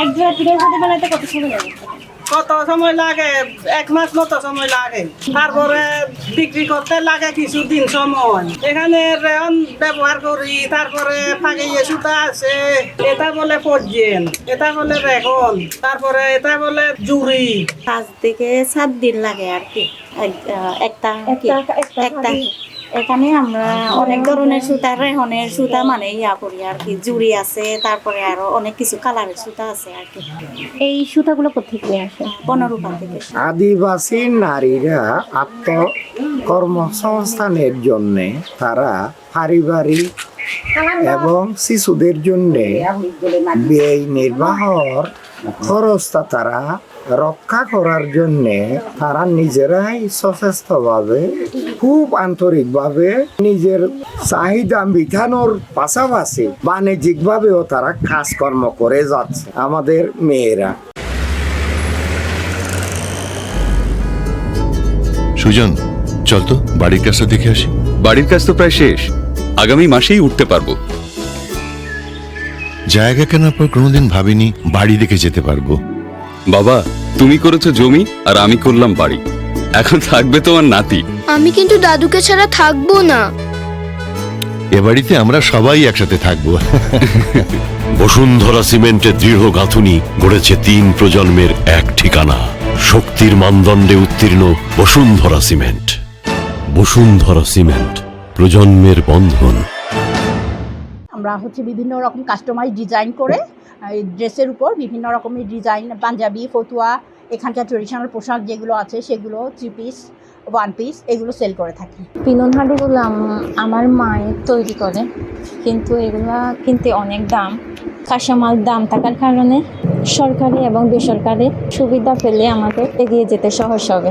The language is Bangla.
এক জোড়া পিঠের সাথে বানাইতে কত সময় লাগে? কত সময় লাগে? 1 মাস মতো সময় লাগে। তারপরে বিক্রি করতে লাগে কিছুদিন সময়। এখানে রেয়ন ব্যবহার করি, তারপরে ফাঁকিয়ে সুতা আছে, এটা বলে পর্যেন, এটা বলে রেগন, তারপরে এটা বলে জুড়ি। 5 থেকে 7 দিন লাগে আর কি একটা। এখানে আমরা অনেক ধরনের সুতা, রেহনের সুতা মানে করি আর কি, জুড়ি আছে, তারপরে আরো অনেক কিছু কালারের সুতা আছে আর কি। এই সুতাগুলো কোথেকে আসে? 15 রূপা থেকে। আদিবাসী নারীরা আত্মকর্মসংস্থানের জন্য তারা পারিবারিক এবং শিশুদের জন্য ব্যয় নির্বাহর খরচটা তারা রক্ষা করার জন্য তারা নিজেরাই সচেষ্টভাবে খুব আন্তরিকভাবে নিজের চাহিদা মিটানোর পাশাপাশি বাণিজ্যিকভাবেও তারা কাজকর্ম করে যাচ্ছে আমাদের মেয়েরা। সুজন, চল তো বাড়ির কাজটা দেখে আসি। বাড়ির কাজ তো প্রায় শেষ, আগামী মাসেই উঠতে পারবো। জায়গা কেনার পর কোনোদিন ভাবিনি বাড়ি দেখে যেতে পারবো। বাবা, তুমি করেছো জমি আর আমি করলাম বাড়ি, এখন থাকবে তোমার নাতি। আমি কিন্তু দাদুকে ছাড়া থাকবো না। এ বাড়িতে আমরা সবাই একসাথে থাকবো। বসুন্ধরা সিমেন্টের দৃঢ় গাঁথুনি গড়েছে 3 প্রজন্মের এক ঠিকানা। শক্তির মানদণ্ডে উত্তীর্ণ বসুন্ধরা সিমেন্ট। বসুন্ধরা সিমেন্ট, প্রজন্মের বন্ধন। আমরা বিভিন্ন রকম কাস্টমাইজ ডিজাইন করে এই ড্রেসের উপর বিভিন্ন রকমের ডিজাইন, পাঞ্জাবি, ফতুয়া, এখানকার ট্রেডিশনাল পোশাক যেগুলো আছে সেগুলো 3 পিস, 1 পিস এগুলো সেল করে থাকি। পিলন হাঁড়িগুলো আমার মায়ের তৈরি করে, কিন্তু এগুলা কিনতে অনেক দাম। কাঁচামাল দাম থাকার কারণে সরকারি এবং বেসরকারি সুবিধা পেলে আমাদের এগিয়ে যেতে সহজ হবে।